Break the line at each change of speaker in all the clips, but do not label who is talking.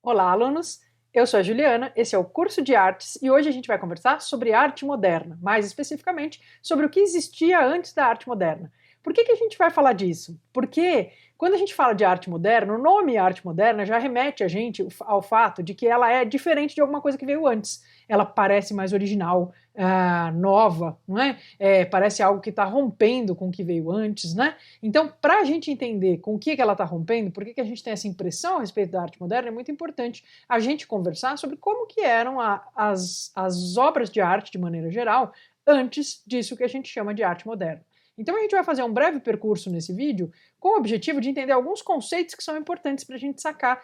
Olá, alunos! Eu sou a Juliana, esse é o curso de artes e hoje a gente vai conversar sobre arte moderna, mais especificamente sobre o que existia antes da arte moderna. Por que a gente vai falar disso? Porque quando a gente fala de arte moderna, o nome arte moderna já remete a gente ao fato de que ela é diferente de alguma coisa que veio antes. Ela parece mais original, nova, não é? Parece algo que está rompendo com o que veio antes, né? Então, para a gente entender com o que ela está rompendo, por que a gente tem essa impressão a respeito da arte moderna, é muito importante a gente conversar sobre como que eram as obras de arte, de maneira geral, antes disso que a gente chama de arte moderna. Então a gente vai fazer um breve percurso nesse vídeo com o objetivo de entender alguns conceitos que são importantes para a gente sacar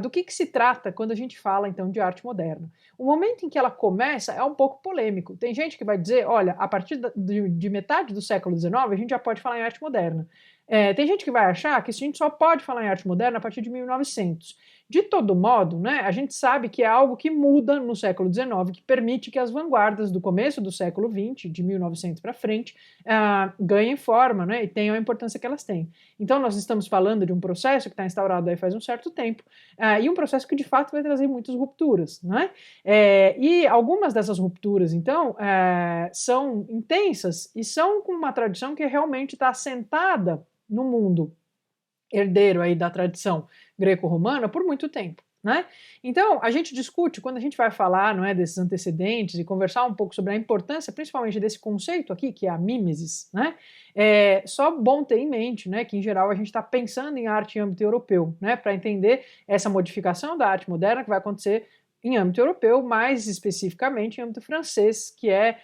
do que se trata quando a gente fala então de arte moderna. O momento em que ela começa é um pouco polêmico. Tem gente que vai dizer, olha, a partir de metade do século XIX a gente já pode falar em arte moderna. Tem gente que vai achar que a gente só pode falar em arte moderna a partir de 1900. De todo modo, né, a gente sabe que é algo que muda no século XIX, que permite que as vanguardas do começo do século XX, de 1900 para frente, ganhem forma, né, e tenham a importância que elas têm. Então nós estamos falando de um processo que está instaurado aí faz um certo tempo, e um processo que de fato vai trazer muitas rupturas, né? E algumas dessas rupturas, então, são intensas e são com uma tradição que realmente está assentada no mundo herdeiro aí da tradição greco-romana por muito tempo, né? Então, a gente discute, quando a gente vai falar, não é, desses antecedentes e conversar um pouco sobre a importância, principalmente desse conceito aqui, que é a mimesis, né? É só bom ter em mente, né, que em geral a gente está pensando em arte em âmbito europeu, né, para entender essa modificação da arte moderna que vai acontecer em âmbito europeu, mais especificamente em âmbito francês, que é,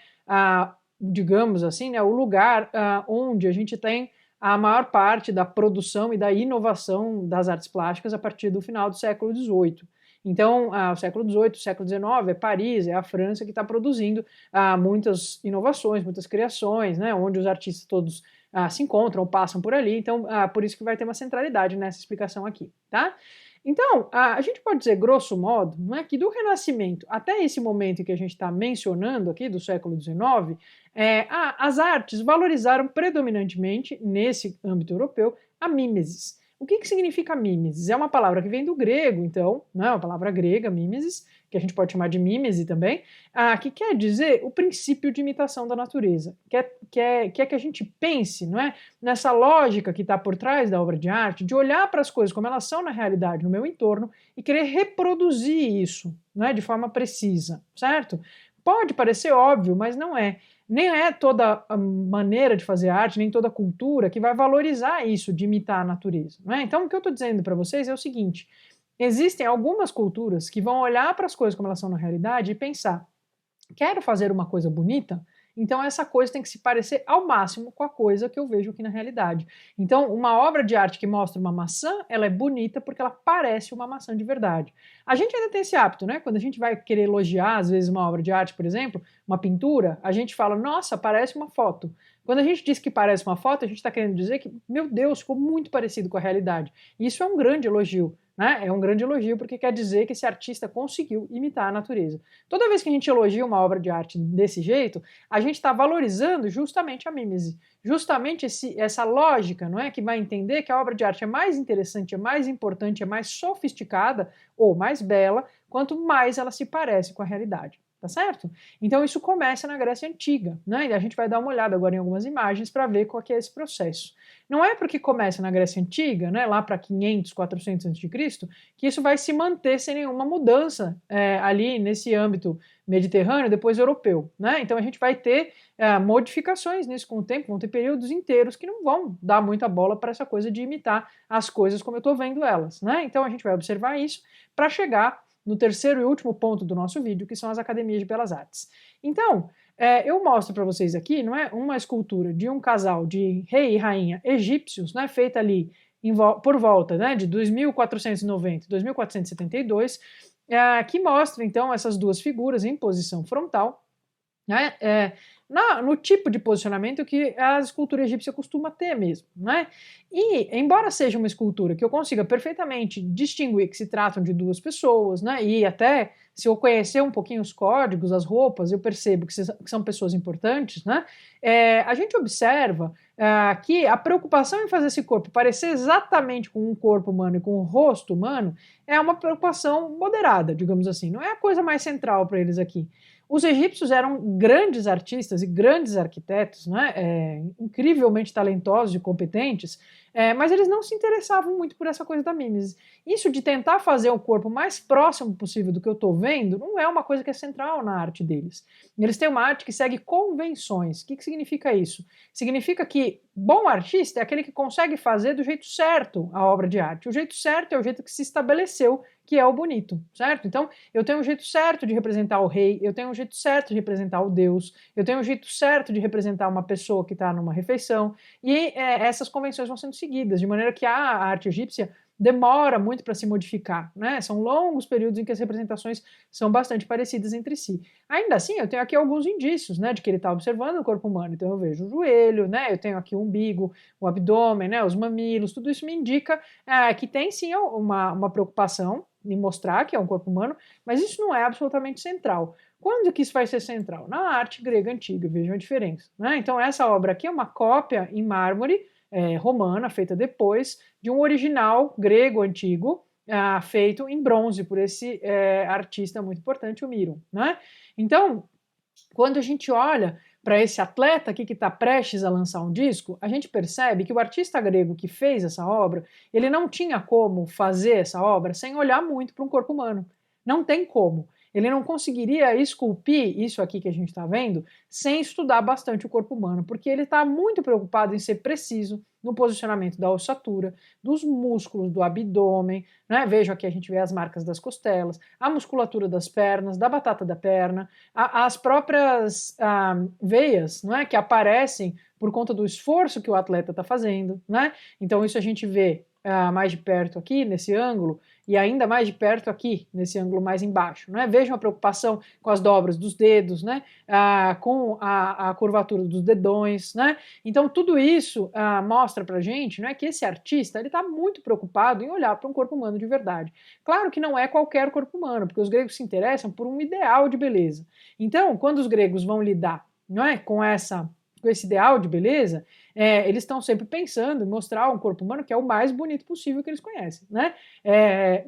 digamos assim, né, o lugar onde a gente tem a maior parte da produção e da inovação das artes plásticas a partir do final do século XVIII. Então, o século XVIII, o século XIX, é Paris, é a França que está produzindo muitas inovações, muitas criações, né, onde os artistas todos se encontram ou passam por ali, então por isso que vai ter uma centralidade nessa explicação aqui, tá? Então, a gente pode dizer, grosso modo, né, que do Renascimento até esse momento que a gente está mencionando aqui, do século XIX, as artes valorizaram predominantemente, nesse âmbito europeu, a mimesis. O que significa mimesis? É uma palavra que vem do grego, então, né, uma palavra grega, mimesis, que a gente pode chamar de mimese também, que quer dizer o princípio de imitação da natureza. Quer que a gente pense, não é, nessa lógica que está por trás da obra de arte, de olhar para as coisas como elas são na realidade, no meu entorno, e querer reproduzir isso, né, de forma precisa, certo? Pode parecer óbvio, mas não é. Nem é toda a maneira de fazer arte, nem toda a cultura que vai valorizar isso, de imitar a natureza. Não é? Então, o que eu estou dizendo para vocês é o seguinte: existem algumas culturas que vão olhar para as coisas como elas são na realidade e pensar, quero fazer uma coisa bonita, então essa coisa tem que se parecer ao máximo com a coisa que eu vejo aqui na realidade. Então, uma obra de arte que mostra uma maçã, ela é bonita porque ela parece uma maçã de verdade. A gente ainda tem esse hábito, né? Quando a gente vai querer elogiar, às vezes, uma obra de arte, por exemplo, uma pintura, a gente fala, nossa, parece uma foto. Quando a gente diz que parece uma foto, a gente está querendo dizer que, meu Deus, ficou muito parecido com a realidade. E isso é um grande elogio. Né? É um grande elogio porque quer dizer que esse artista conseguiu imitar a natureza. Toda vez que a gente elogia uma obra de arte desse jeito, a gente está valorizando justamente a mimese, justamente essa lógica, não é, que vai entender que a obra de arte é mais interessante, é mais importante, é mais sofisticada ou mais bela, quanto mais ela se parece com a realidade. Tá certo? Então isso começa na Grécia Antiga, né? E a gente vai dar uma olhada agora em algumas imagens para ver qual que é esse processo. Não é porque começa na Grécia Antiga, né, lá para 500, 400 a.C., que isso vai se manter sem nenhuma mudança ali nesse âmbito mediterrâneo, depois europeu, né? Então a gente vai ter modificações nisso com o tempo, vão ter períodos inteiros que não vão dar muita bola para essa coisa de imitar as coisas como eu estou vendo elas, né? Então a gente vai observar isso para chegar no terceiro e último ponto do nosso vídeo, que são as academias de belas artes. Então, eu mostro para vocês aqui, não é, uma escultura de um casal de rei e rainha egípcios, né, feita ali por volta, né, de 2490 e 2472, que mostra então essas duas figuras em posição frontal, né, no tipo de posicionamento que a escultura egípcia costuma ter mesmo, né? E, embora seja uma escultura que eu consiga perfeitamente distinguir que se tratam de duas pessoas, né? E até se eu conhecer um pouquinho os códigos, as roupas, eu percebo que são pessoas importantes, né? A gente observa que a preocupação em fazer esse corpo parecer exatamente com um corpo humano e com um rosto humano é uma preocupação moderada, digamos assim. Não é a coisa mais central para eles aqui. Os egípcios eram grandes artistas e grandes arquitetos, né? Incrivelmente talentosos e competentes, mas eles não se interessavam muito por essa coisa da mimesis. Isso de tentar fazer o corpo mais próximo possível do que eu estou vendo não é uma coisa que é central na arte deles. Eles têm uma arte que segue convenções. O que significa isso? Significa que bom artista é aquele que consegue fazer do jeito certo a obra de arte. O jeito certo é o jeito que se estabeleceu, que é o bonito, certo? Então, eu tenho um jeito certo de representar o rei, eu tenho um jeito certo de representar o Deus, eu tenho um jeito certo de representar uma pessoa que está numa refeição, e essas convenções vão sendo seguidas, de maneira que a arte egípcia demora muito para se modificar, né? São longos períodos em que as representações são bastante parecidas entre si. Ainda assim, eu tenho aqui alguns indícios, né, de que ele está observando o corpo humano. Então eu vejo o joelho, né, eu tenho aqui o umbigo, o abdômen, né, os mamilos, tudo isso me indica que tem sim uma preocupação em mostrar que é um corpo humano, mas isso não é absolutamente central. Quando que isso vai ser central? Na arte grega antiga, vejam a diferença, né? Então essa obra aqui é uma cópia em mármore romana, feita depois, de um original grego antigo, feito em bronze por esse artista muito importante, o Miro, né? Então, quando a gente olha para esse atleta aqui que está prestes a lançar um disco, a gente percebe que o artista grego que fez essa obra, ele não tinha como fazer essa obra sem olhar muito para um corpo humano. Não tem como. Ele não conseguiria esculpir isso aqui que a gente está vendo sem estudar bastante o corpo humano, porque ele está muito preocupado em ser preciso no posicionamento da ossatura, dos músculos do abdômen, né? Veja aqui a gente vê as marcas das costelas, a musculatura das pernas, da batata da perna, as próprias veias, não é, que aparecem por conta do esforço que o atleta está fazendo, né? Então isso a gente vê mais de perto aqui nesse ângulo e ainda mais de perto aqui nesse ângulo mais embaixo, né? Veja uma preocupação com as dobras dos dedos, né? Com a curvatura dos dedões, né? Então tudo isso mostra pra gente, né, que esse artista ele está muito preocupado em olhar para um corpo humano de verdade. Claro que não é qualquer corpo humano, porque os gregos se interessam por um ideal de beleza. Então, quando os gregos vão lidar, não é, com esse ideal de beleza, eles estão sempre pensando em mostrar um corpo humano que é o mais bonito possível que eles conhecem, né?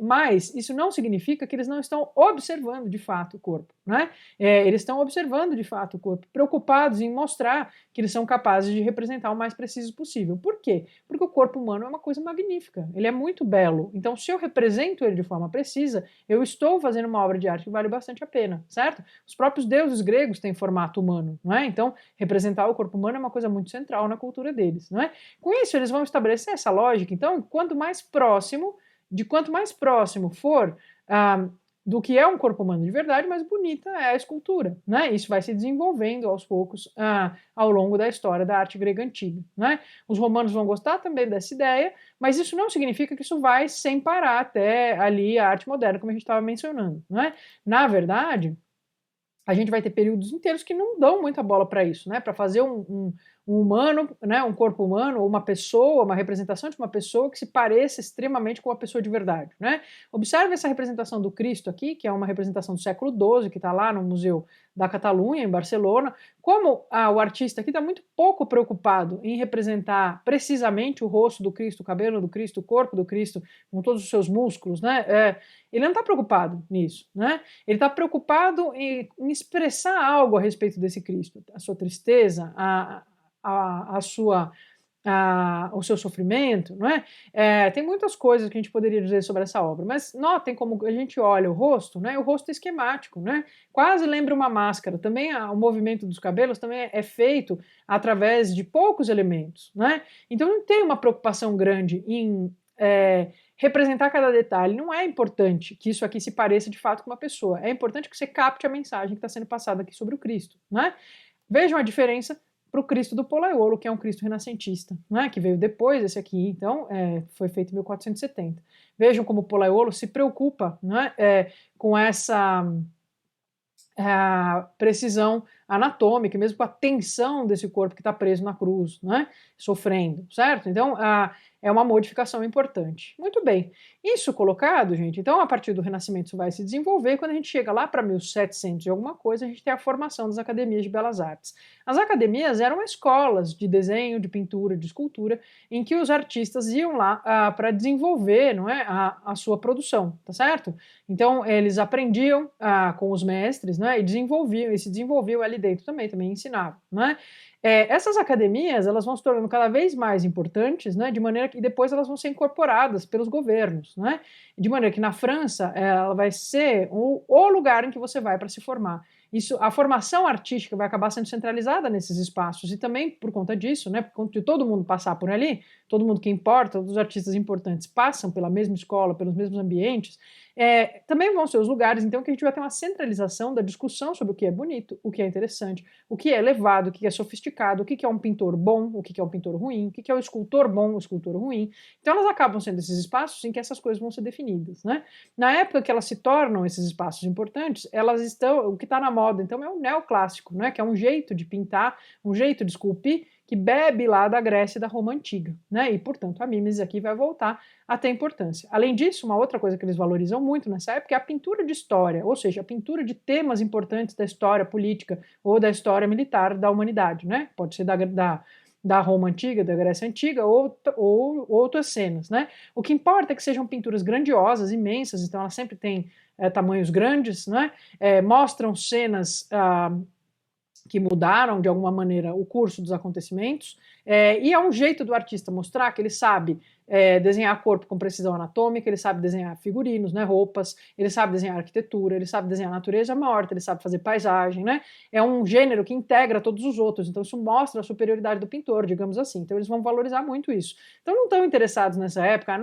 Mas isso não significa que eles não estão observando de fato o corpo, né? Eles estão observando de fato o corpo, preocupados em mostrar que eles são capazes de representar o mais preciso possível. Por quê? Porque o corpo humano é uma coisa magnífica, ele é muito belo. Então, se eu represento ele de forma precisa, eu estou fazendo uma obra de arte que vale bastante a pena, certo? Os próprios deuses gregos têm formato humano, não é? Então, representar o corpo humano é uma coisa muito central na cultura deles, não é? Com isso, eles vão estabelecer essa lógica. Então, quanto mais próximo for do que é um corpo humano de verdade, mais bonita é a escultura, né? Isso vai se desenvolvendo aos poucos ao longo da história da arte grega antiga, né? Os romanos vão gostar também dessa ideia, mas isso não significa que isso vai sem parar até ali a arte moderna, como a gente estava mencionando, né? Na verdade, a gente vai ter períodos inteiros que não dão muita bola para isso, né? Para fazer um humano, né? Um corpo humano, ou uma pessoa, uma representação de uma pessoa que se pareça extremamente com uma pessoa de verdade, né? Observe essa representação do Cristo aqui, que é uma representação do século XII, que está lá no Museu da Catalunha, em Barcelona. Como o artista aqui está muito pouco preocupado em representar precisamente o rosto do Cristo, o cabelo do Cristo, o corpo do Cristo, com todos os seus músculos, né? Ele não está preocupado nisso, né? Ele está preocupado em expressar algo a respeito desse Cristo, a sua tristeza, o seu sofrimento, não é? Tem muitas coisas que a gente poderia dizer sobre essa obra, mas notem como a gente olha o rosto, né? O rosto é esquemático, né? Quase lembra uma máscara. Também o movimento dos cabelos também é feito através de poucos elementos, né? Então não tem uma preocupação grande em representar cada detalhe. Não é importante que isso aqui se pareça de fato com uma pessoa. É importante que você capte a mensagem que está sendo passada aqui sobre o Cristo, né? Vejam a diferença para o Cristo do Pollaiuolo, que é um Cristo renascentista, né, que veio depois desse aqui, então foi feito em 1470. Vejam como o Pollaiuolo se preocupa, né, com essa precisão anatômica, mesmo com a tensão desse corpo que está preso na cruz, né? Sofrendo, certo? Então, é uma modificação importante. Muito bem. Isso colocado, gente, então a partir do Renascimento isso vai se desenvolver, e quando a gente chega lá para 1700 e alguma coisa, a gente tem a formação das academias de belas artes. As academias eram escolas de desenho, de pintura, de escultura, em que os artistas iam lá para desenvolver, não é, a sua produção, tá certo? Então eles aprendiam com os mestres, né, e se desenvolviam ali dentro também ensinavam, né? Essas academias elas vão se tornando cada vez mais importantes, né, de maneira que depois elas vão ser incorporadas pelos governos, né, de maneira que na França ela vai ser o lugar em que você vai para se formar. A formação artística vai acabar sendo centralizada nesses espaços, e também por conta disso, né, por conta de todo mundo passar por ali, todo mundo que importa, todos os artistas importantes passam pela mesma escola, pelos mesmos ambientes, também vão ser os lugares, então, que a gente vai ter uma centralização da discussão sobre o que é bonito, o que é interessante, o que é elevado, o que é sofisticado, o que é um pintor bom, o que é um pintor ruim, o que é um escultor bom, um escultor ruim. Então elas acabam sendo esses espaços em que essas coisas vão ser definidas, né? Na época que elas se tornam esses espaços importantes, elas estão, o que está na moda, então, é o neoclássico, né? Que é um jeito de pintar, um jeito de esculpir, que bebe lá da Grécia e da Roma Antiga, né? E, portanto, a mimesis aqui vai voltar a ter importância. Além disso, uma outra coisa que eles valorizam muito nessa época é a pintura de história, ou seja, a pintura de temas importantes da história política ou da história militar da humanidade, né? Pode ser da Roma Antiga, da Grécia Antiga, ou outras cenas, né? O que importa é que sejam pinturas grandiosas, imensas, então elas sempre têm tamanhos grandes, né? Mostram cenas que mudaram de alguma maneira o curso dos acontecimentos, e é um jeito do artista mostrar que ele sabe desenhar corpo com precisão anatômica, ele sabe desenhar figurinos, né, roupas, ele sabe desenhar arquitetura, ele sabe desenhar natureza morta, ele sabe fazer paisagem, né? É um gênero que integra todos os outros, então isso mostra a superioridade do pintor, digamos assim. Então eles vão valorizar muito isso. Então não estão interessados nessa época,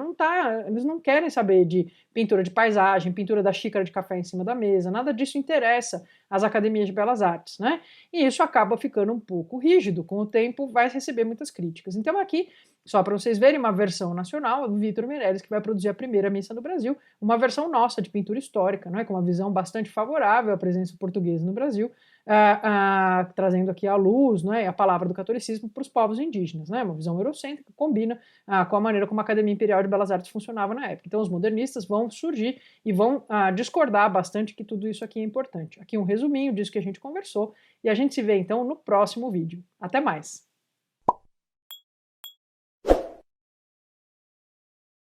eles não querem saber de pintura de paisagem, pintura da xícara de café em cima da mesa, nada disso interessa às academias de belas artes, né? E isso acaba ficando um pouco rígido, com o tempo vai receber muitas críticas. Então aqui, só para vocês verem, uma versão nacional do Vitor Meirelles, que vai produzir a primeira missa no Brasil, uma versão nossa de pintura histórica, né, com uma visão bastante favorável à presença portuguesa no Brasil, trazendo aqui à luz, né, a palavra do catolicismo para os povos indígenas, né, uma visão eurocêntrica que combina com a maneira como a Academia Imperial de Belas Artes funcionava na época. Então os modernistas vão surgir e vão discordar bastante que tudo isso aqui é importante. Aqui um resuminho disso que a gente conversou, e a gente se vê então no próximo vídeo. Até mais!